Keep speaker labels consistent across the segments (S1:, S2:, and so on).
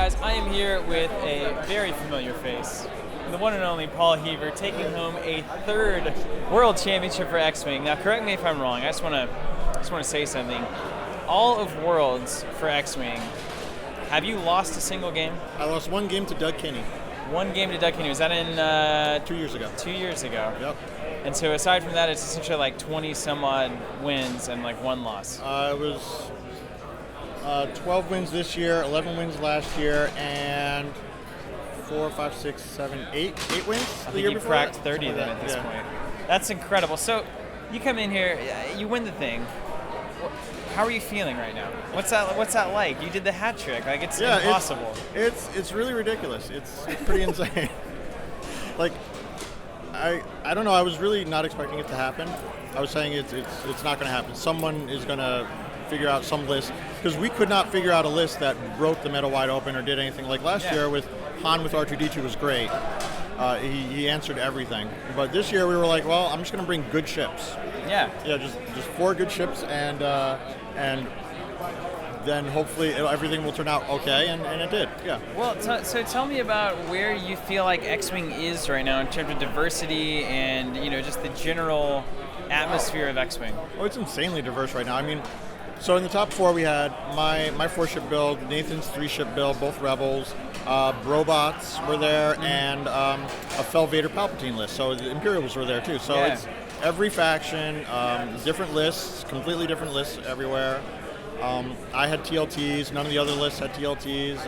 S1: guys, I am here with a very familiar face, the one and only Paul Heaver, taking home a third World Championship for X-Wing. Now, correct me if I'm wrong. I just want to say something. All of Worlds for X-Wing, have you lost a single game?
S2: I lost one game to Doug Kinney.
S1: One game to Doug Kinney. Was that in
S2: 2 years ago?
S1: 2 years ago.
S2: Yep.
S1: And so aside from that, it's essentially like 20 some odd wins and like one loss.
S2: It was 12 wins this year, 11 wins last year, and 4, 5, 6, 7, 8 wins the year before.
S1: You cracked 30 then at this point. That's incredible. So you come in here, you win the thing. How are you feeling right now? What's that like? You did the hat trick. Like it's impossible.
S2: It's really ridiculous. It's pretty insane. Like I don't know. I was really not expecting it to happen. I was saying it's not going to happen. Someone is going to figure out some list, because we could not figure out a list that broke the meta wide open or did anything like last year with Han with R2-D2 was great. He answered everything. But this year we were like, well, I'm just going to bring good ships.
S1: Yeah.
S2: Yeah, just 4 good ships, and then hopefully everything will turn out okay, and it did. Yeah.
S1: Well, so tell me about where you feel like X-Wing is right now in terms of diversity and just the general atmosphere of X-Wing.
S2: Oh, it's insanely diverse right now. I mean, so in the top 4 we had my 4-ship build, Nathan's 3-ship build, both Rebels, robots were there, and a Fel Vader Palpatine list. So the Imperials were there too. So it's every faction, different lists, completely different lists everywhere. I had TLTs. None of the other lists had TLTs.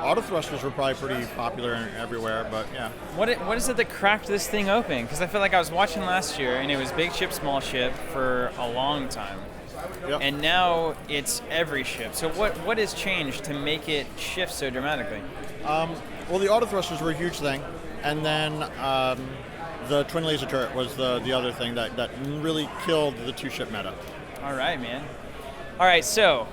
S2: Auto thrusters were probably pretty popular everywhere, but yeah.
S1: What is it that cracked this thing open? Because I feel like I was watching last year, and it was big ship, small ship for a long time.
S2: Yep.
S1: And now it's every ship. So what has changed to make it shift so dramatically?
S2: Well, the auto thrusters were a huge thing, and then the twin laser turret was the other thing that really killed the 2-ship meta.
S1: All right, man. All right, so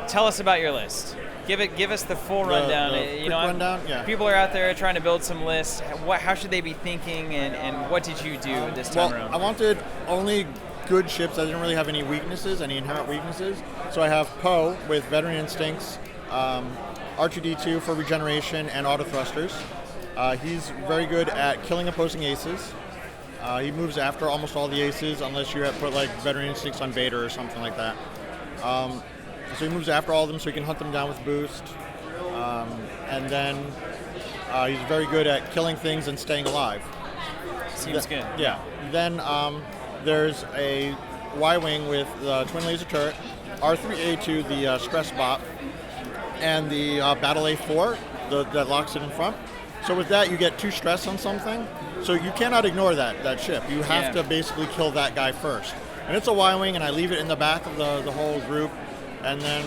S1: tell us about your list. Give us the full rundown.
S2: Quick rundown. Yeah.
S1: People are out there trying to build some lists. How should they be thinking, and what did you do this time around?
S2: I wanted only good ships that didn't really have any weaknesses, any inherent weaknesses. So I have Poe with veteran instincts, R2-D2 for regeneration and auto thrusters. He's very good at killing opposing aces. He moves after almost all the aces unless you have put like veteran instincts on Vader or something like that. So he moves after all of them so he can hunt them down with boost. And then he's very good at killing things and staying alive.
S1: Seems good.
S2: Yeah. Then there's a Y-Wing with the twin laser turret, R3A2, the stress bot, and the Battle A4 that locks it in front. So with that, you get 2 stress on something. So you cannot ignore that ship. You have to basically kill that guy first. And it's a Y-Wing, and I leave it in the back of the whole group. And then,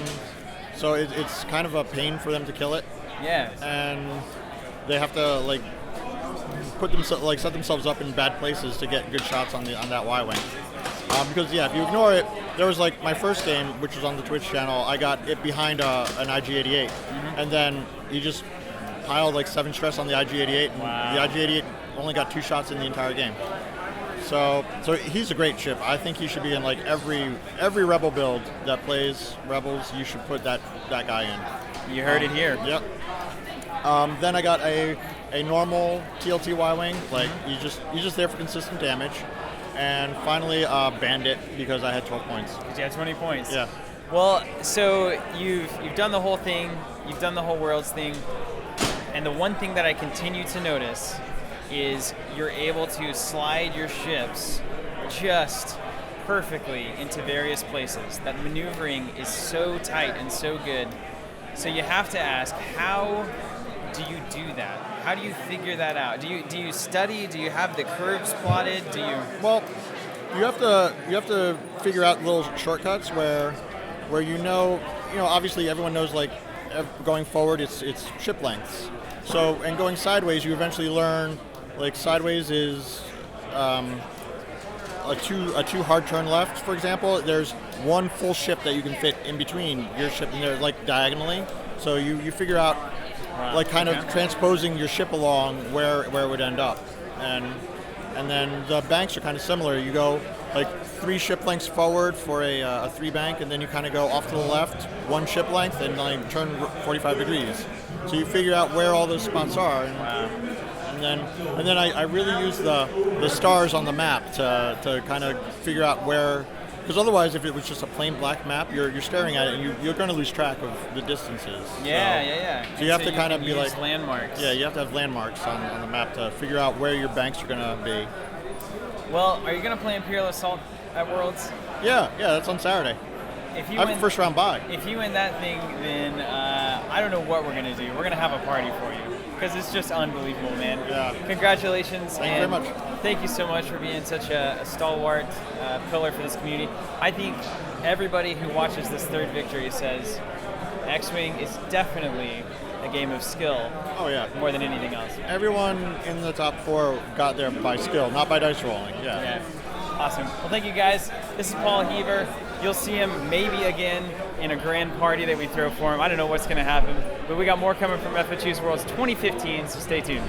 S2: so it's kind of a pain for them to kill it.
S1: Yeah.
S2: And they have to set themselves up in bad places to get good shots on that Y-Wing. Because if you ignore it, there was like my first game, which was on the Twitch channel, I got it behind an IG-88, and then he just piled like 7 stress on the IG-88, and the IG-88 only got 2 shots in the entire game. So he's a great ship. I think he should be in like every Rebel build that plays Rebels. You should put that guy in.
S1: You heard it here.
S2: Yep. Then I got a normal TLT Y-Wing. Like you just there for consistent damage. And finally Bandit, because I had 12 points.
S1: Because you had 20 points.
S2: Yeah.
S1: Well, so you've done the whole thing. You've done the whole Worlds thing. And the one thing that I continue to notice is you're able to slide your ships just perfectly into various places. That maneuvering is so tight and so good. So you have to ask, how do you do that? How do you figure that out? Do you study? Do you have the curves plotted?
S2: Well, you have to figure out little shortcuts where obviously everyone knows like going forward it's ship lengths. So and going sideways you eventually learn. Like sideways is a two hard turn left, for example. There's one full ship that you can fit in between your ship and they're like diagonally. So you figure out like kind of transposing your ship along where it would end up. And then the banks are kind of similar. You go like 3 ship lengths forward for a 3 bank, and then you kind of go off to the left 1 ship length and then turn 45 degrees. So you figure out where all those spots are.
S1: Wow.
S2: And then I really use the stars on the map to kind of figure out where, because otherwise if it was just a plain black map, you're staring at it and you're going to lose track of the distances.
S1: Yeah.
S2: So you have to kind of be
S1: use
S2: like
S1: landmarks.
S2: Yeah, you have to have landmarks on the map to figure out where your banks are going to be.
S1: Well, are you going to play Imperial Assault at Worlds?
S2: Yeah, that's on Saturday.
S1: If you
S2: I have a first round bye.
S1: If you win that thing, then I don't know what we're going to do. We're going to have a party for you because it's just unbelievable, man.
S2: Yeah.
S1: Congratulations.
S2: Thank you very much.
S1: Thank you so much for being such a stalwart pillar for this community. I think everybody who watches this third victory says X-Wing is definitely a game of skill.
S2: Oh, yeah.
S1: More than anything else.
S2: Everyone in the top 4 got there by skill, not by dice rolling. Yeah.
S1: Awesome. Well, thank you guys. This is Paul Heaver. You'll see him maybe again in a grand party that we throw for him. I don't know what's going to happen, but we got more coming from FFG's Worlds 2015, so stay tuned.